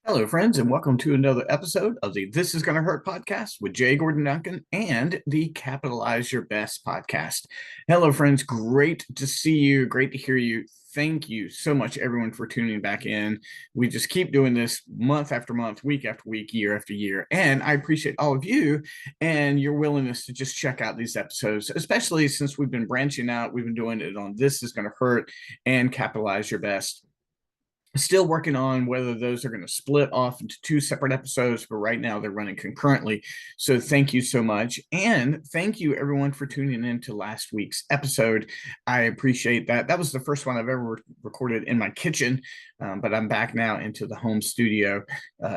Hello, friends, and welcome to another episode of the This Is Gonna Hurt podcast with Jay Gordon Duncan and the Capitalize Your Best podcast. Hello, friends. Great to see you. Great to hear you. Thank you so much, everyone, for tuning back in. We just keep doing this month after month, week after week, year after year. And I appreciate all of you and your willingness to just check out these episodes, especially since we've been branching out. We've been doing it on This Is Gonna Hurt and Capitalize Your Best. Still working on whether those are going to split off into two separate episodes, but right now they're running concurrently. So thank you so much. And thank you everyone for tuning in to last week's episode. I appreciate that. That was the first one I've ever recorded in my kitchen, but I'm back now into the home studio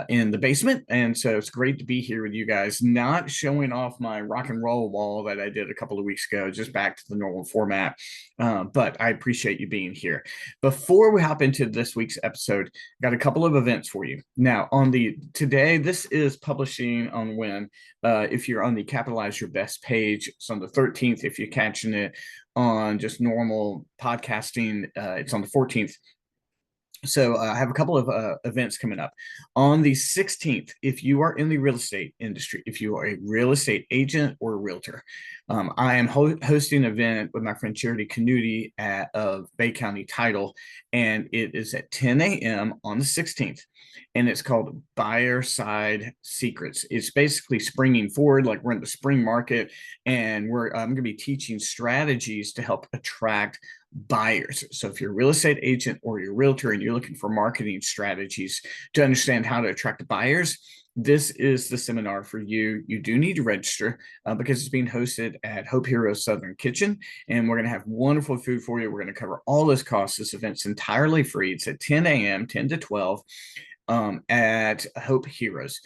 in the basement. And so it's great to be here with you guys, not showing off my rock and roll wall that I did a couple of weeks ago, just back to the normal format. But I appreciate you being here. Before we hop into this week's episode, got a couple of events for you. Now, today, this is publishing on when, if you're on the Capitalize Your Best page, it's on the 13th. If you're catching it on just normal podcasting, it's on the 14th. So I have a couple of events coming up. On the 16th, if you are in the real estate industry, if you are a real estate agent or a realtor, I am hosting an event with my friend Charity Canuti of Bay County Title, and it is at 10 a.m. on the 16th, and it's called Buyer Side Secrets. It's basically springing forward, like we're in the spring market, and I'm going to be teaching strategies to help attract buyers. So if you're a real estate agent or you're a realtor and you're looking for marketing strategies to understand how to attract buyers, this is the seminar for you. You do need to register because it's being hosted at Hope Heroes Southern Kitchen, and we're going to have wonderful food for you. We're going to cover all those costs. This event's entirely free. It's at 10 a.m., 10 to 12. At Hope Heroes.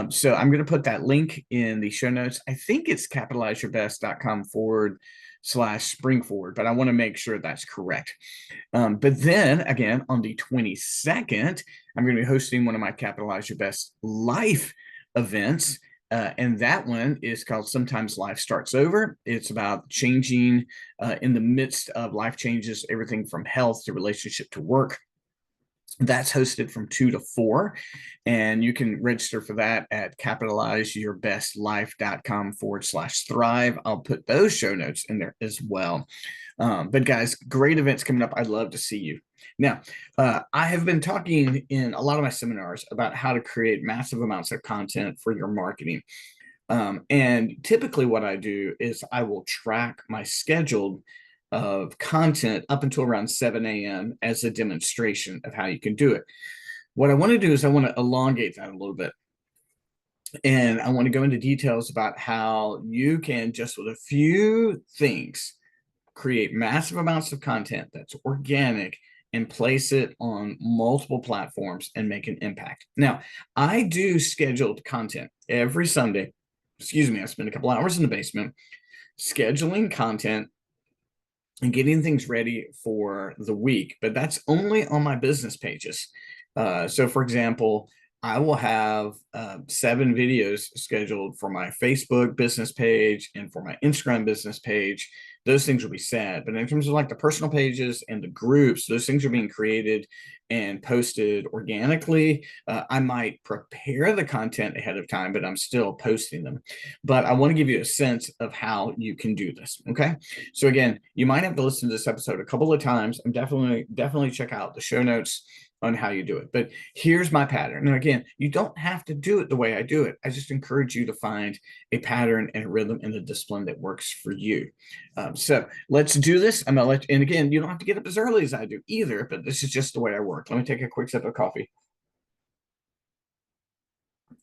So I'm going to put that link in the show notes. I think it's capitalizeyourbest.com/spring forward, but I want to make sure that's correct. But then again, on the 22nd, I'm going to be hosting one of my Capitalize Your Best life events. And that one is called Sometimes Life Starts Over. It's about changing in the midst of life changes, everything from health to relationship to work. That's hosted from 2 to 4, and you can register for that at capitalizeyourbestlife.com/thrive. I'll put those show notes in there as well. But guys, great events coming up. I'd love to see you. Now, I have been talking in a lot of my seminars about how to create massive amounts of content for your marketing. And typically what I do is I will track my scheduled of content up until around 7 a.m. as a demonstration of how you can do it. What I want to do is I want to elongate that a little bit. And I want to go into details about how you can, just with a few things, create massive amounts of content that's organic and place it on multiple platforms and make an impact. Now, I do scheduled content every Sunday. Excuse me, I spend a couple hours in the basement scheduling content and getting things ready for the week, but that's only on my business pages. So for example, I will have 7 videos scheduled for my Facebook business page and for my Instagram business page. Those things will be set. But in terms of like the personal pages and the groups, those things are being created and posted organically. I might prepare the content ahead of time, but I'm still posting them. But I want to give you a sense of how you can do this. Okay. So again, you might have to listen to this episode a couple of times. And definitely check out the show notes on how you do it. But here's my pattern. And again, you don't have to do it the way I do it. I just encourage you to find a pattern and a rhythm and a discipline that works for you. So let's do this. I'm gonna and again, you don't have to get up as early as I do either, but this is just the way I work. Let me take a quick sip of coffee.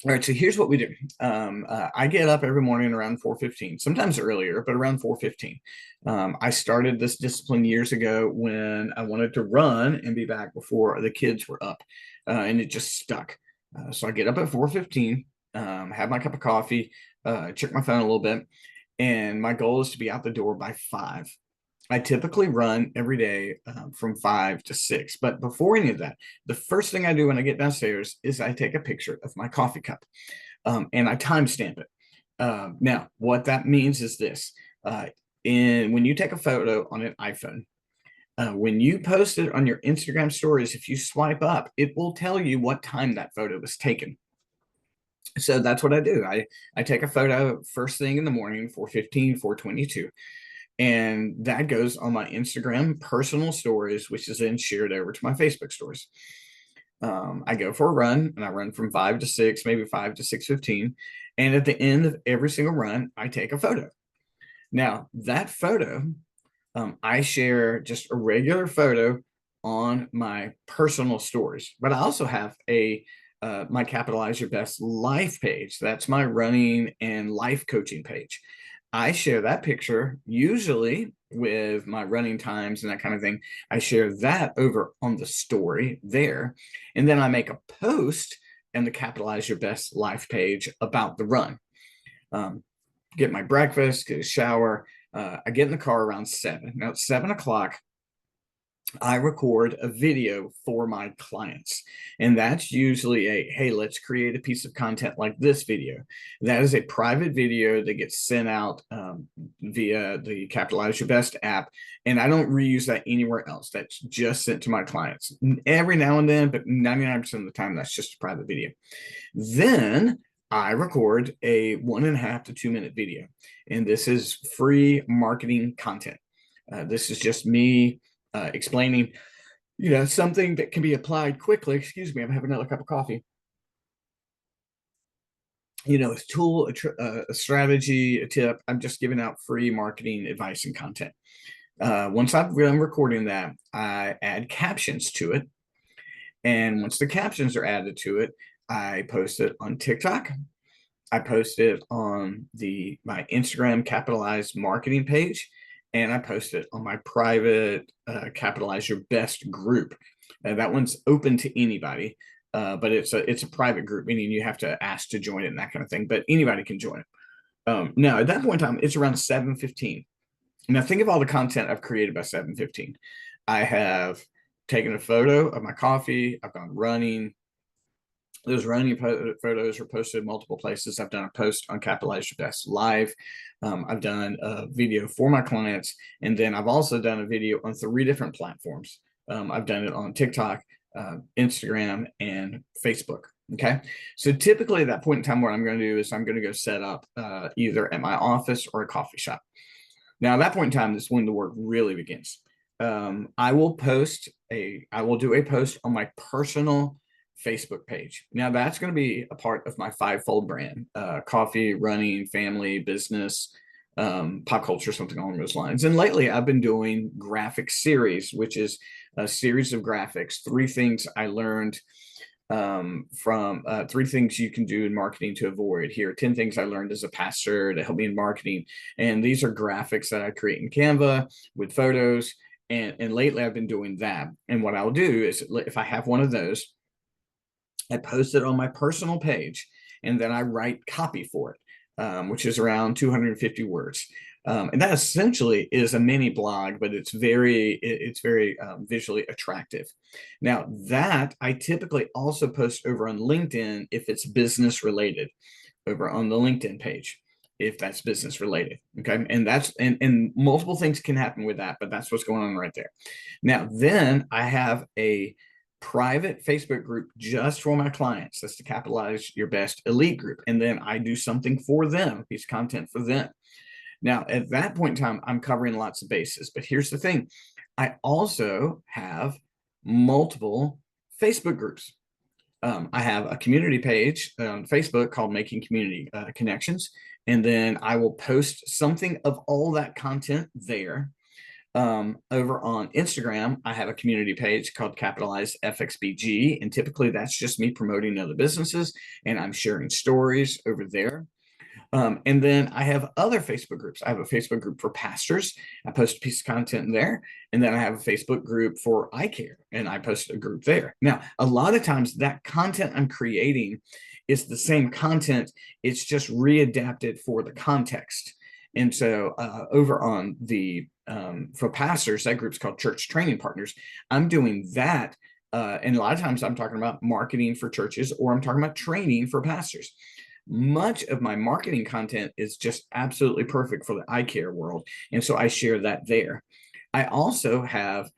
All right, so here's what we do. I get up every morning around 4:15, sometimes earlier, but around 4:15. I started this discipline years ago when I wanted to run and be back before the kids were up, and it just stuck. So I get up at 4:15, have my cup of coffee, check my phone a little bit, and my goal is to be out the door by 5. I typically run every day from 5 to 6. But before any of that, the first thing I do when I get downstairs is I take a picture of my coffee cup and I timestamp it. Now, what that means is this. When you take a photo on an iPhone, When you post it on your Instagram stories, if you swipe up, it will tell you what time that photo was taken. So that's what I do. I take a photo first thing in the morning, 4:15, 4:22, and that goes on my Instagram personal stories, which is then shared over to my Facebook stories. I go for a run and I run from 5 to 6, maybe 5 to 6:15. And at the end of every single run, I take a photo. Now, that photo, I share just a regular photo on my personal stories, but I also have my Capitalize Your Best Life page. That's my running and life coaching page. I share that picture usually with my running times and that kind of thing. I share that over on the story there. And then I make a post in the Capitalize Your Best Life page about the run. Get my breakfast, get a shower. I get in the car around 7. Now, at 7 o'clock, I record a video for my clients. And that's usually hey, let's create a piece of content like this video. That is a private video that gets sent out via the Capitalize Your Best app. And I don't reuse that anywhere else. That's just sent to my clients every now and then, but 99% of the time, that's just a private video. Then I record a 1.5 to 2 minute video. And this is free marketing content. This is just me explaining, something that can be applied quickly. Excuse me, I'm having another cup of coffee. A tool, a strategy, a tip. I'm just giving out free marketing advice and content. Once I'm recording that, I add captions to it. And once the captions are added to it, I post it on TikTok. I post it on my Instagram Capitalize marketing page, and I post it on my private Capitalize Your Best group. That one's open to anybody, but it's a private group, meaning you have to ask to join it and that kind of thing. But anybody can join it. Now, at that point in time, it's around 7:15. Now, think of all the content I've created by 7:15. I have taken a photo of my coffee. I've gone running. Those running photos are posted in multiple places. I've done a post on Capitalize Your Best Live. I've done a video for my clients. And then I've also done a video on 3 different platforms. I've done it on TikTok, Instagram, and Facebook. Okay. So typically at that point in time, what I'm going to do is I'm going to go set up either at my office or a coffee shop. Now, at that point in time, this is when the work really begins. I will do a post on my personal Facebook page. Now, that's going to be a part of my 5-fold brand: coffee, running, family, business, pop culture, something along those lines. And lately, I've been doing graphic series, which is a series of graphics, 3 things I learned from 3 things you can do in marketing to avoid. Here, 10 things I learned as a pastor to help me in marketing. And these are graphics that I create in Canva with photos. And lately, I've been doing that. And what I'll do is, if I have one of those, I post it on my personal page, and then I write copy for it, which is around 250 words. And that essentially is a mini blog, but it's very visually attractive. Now, that I typically also post over on LinkedIn if it's business related, over on the LinkedIn page, if that's business related. Okay. And multiple things can happen with that, but that's what's going on right there. Now, then I have a private Facebook group just for my clients. That's the Capitalize Your Best Elite group. And then I do something for them, piece of content for them. Now, at that point in time, I'm covering lots of bases. But here's the thing. I also have multiple Facebook groups. I have a community page on Facebook called Making Community Connections. And then I will post something of all that content there. Over on Instagram, I have a community page called Capitalize FXBG. And typically that's just me promoting other businesses, and I'm sharing stories over there. And then I have other Facebook groups. I have a Facebook group for pastors. I post a piece of content in there. And then I have a Facebook group for eye care, and I post a group there. Now, a lot of times that content I'm creating is the same content. It's just readapted for the context. And so over on for pastors, that group's called Church Training Partners. I'm doing that. And a lot of times I'm talking about marketing for churches, or I'm talking about training for pastors. Much of my marketing content is just absolutely perfect for the eye care world. And so I share that there. I also have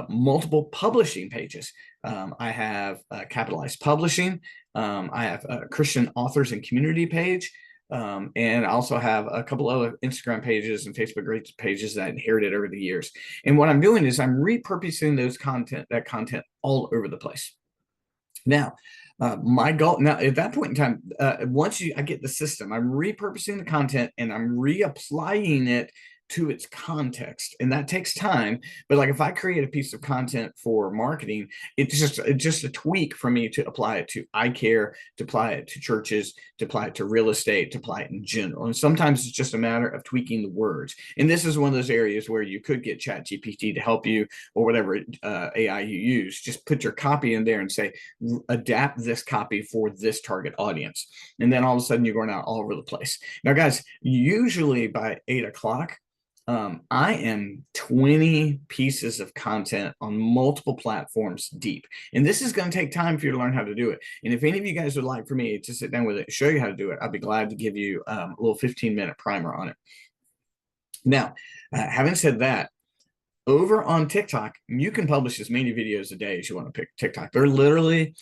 multiple publishing pages. I have Capitalized Publishing. I have a Christian authors and community page. And I also have a couple other Instagram pages and Facebook pages that I inherited over the years. And what I'm doing is I'm repurposing that content all over the place. Now, my goal now at that point in time, once I get the system, I'm repurposing the content and I'm reapplying it to its context, and that takes time. But like if I create a piece of content for marketing, it's just a tweak for me to apply it to eye care, to apply it to churches, to apply it to real estate, to apply it in general. And sometimes it's just a matter of tweaking the words. And this is one of those areas where you could get ChatGPT to help you, or whatever AI you use. Just put your copy in there and say, adapt this copy for this target audience. And then all of a sudden you're going out all over the place. Now, guys, usually by 8 o'clock, I am 20 pieces of content on multiple platforms deep. And this is going to take time for you to learn how to do it. And if any of you guys would like for me to sit down with it, show you how to do it, I'd be glad to give you a little 15-minute primer on it. Now, having said that, over on TikTok, you can publish as many videos a day as you want to pick TikTok. They're literally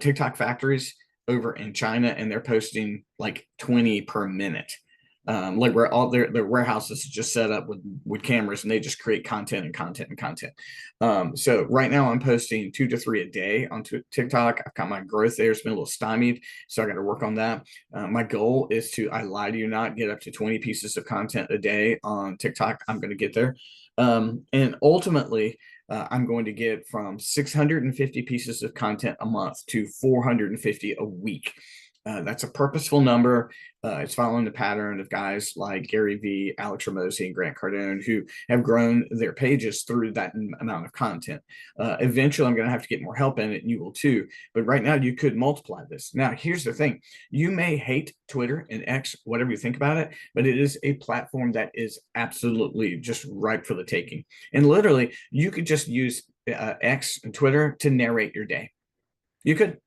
TikTok factories over in China, and they're posting like 20 per minute. Like where all their warehouses just set up with cameras, and they just create content and content and content. So right now I'm posting 2 to 3 a day on TikTok. I've got my growth there. It's been a little stymied, so I got to work on that. My goal is to, I lie to you not, get up to 20 pieces of content a day on TikTok. I'm going to get there. And ultimately, I'm going to get from 650 pieces of content a month to 450 a week. That's a purposeful number. It's following the pattern of guys like Gary Vee, Alex Hormozi, and Grant Cardone, who have grown their pages through that amount of content. Eventually, I'm going to have to get more help in it, and you will too. But right now, you could multiply this. Now, here's the thing. You may hate Twitter and X, whatever you think about it, but it is a platform that is absolutely just ripe for the taking. And literally, you could just use X and Twitter to narrate your day. You could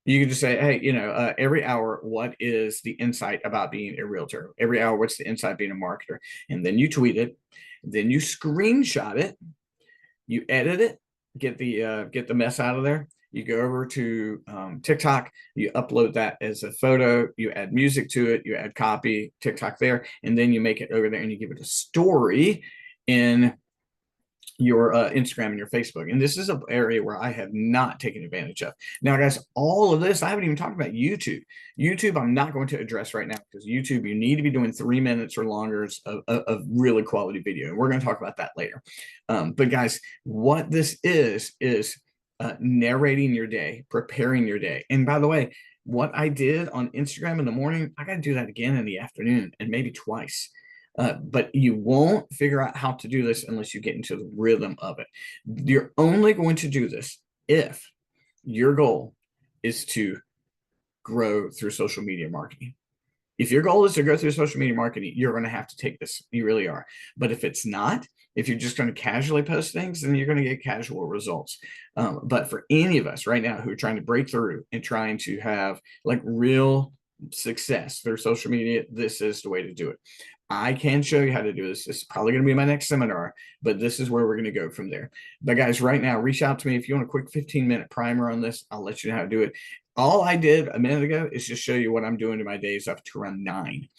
just say, hey, every hour, what is the insight about being a realtor? Every hour, what's the insight being a marketer? And then you tweet it, then you screenshot it, you edit it, get the mess out of there. You go over to TikTok, you upload that as a photo, you add music to it, you add copy, TikTok there, and then you make it over there and you give it a story in your Instagram and your Facebook. And this is an area where I have not taken advantage of. Now, guys, all of this, I haven't even talked about YouTube. YouTube, I'm not going to address right now, because YouTube, you need to be doing 3 minutes or longer of really quality video. And we're going to talk about that later. But guys, what this is narrating your day, preparing your day. And by the way, what I did on Instagram in the morning, I got to do that again in the afternoon, and maybe twice. But you won't figure out how to do this unless you get into the rhythm of it. You're only going to do this if your goal is to grow through social media marketing. If your goal is to go through social media marketing, you're going to have to take this. You really are. But if it's not, if you're just going to casually post things, then you're going to get casual results. But for any of us right now who are trying to break through and trying to have like real success through social media, this is the way to do it. I can show you how to do this. This is probably going to be my next seminar, but this is where we're going to go from there. But guys, right now, reach out to me if you want a quick 15-minute primer on this. I'll let you know how to do it. All I did a minute ago is just show you what I'm doing in my days up to around 9.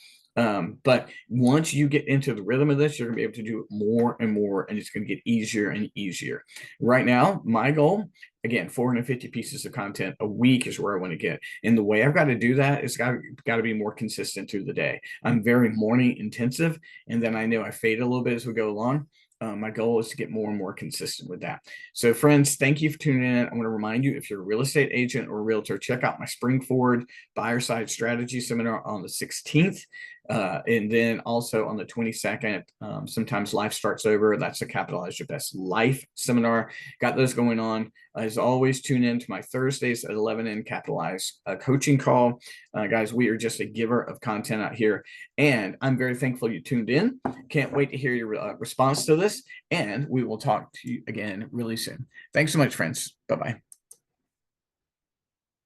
But once you get into the rhythm of this, you're going to be able to do it more and more, and it's going to get easier and easier. Right now, my goal, again, 450 pieces of content a week is where I want to get. And the way I've got to do that is got to be more consistent through the day. I'm very morning intensive, and then I know I fade a little bit as we go along. My goal is to get more and more consistent with that. So friends, thank you for tuning in. I want to remind you, if you're a real estate agent or a realtor, check out my Spring Forward Buyer Side Strategy Seminar on the 16th. And then also on the 22nd, sometimes life starts over. That's the Capitalize Your Best Life seminar. Got those going on. As always, tune in to my Thursdays at 11 in Capitalize coaching call. Guys, we are just a giver of content out here. And I'm very thankful you tuned in. Can't wait to hear your response to this. And we will talk to you again really soon. Thanks so much, friends. Bye-bye.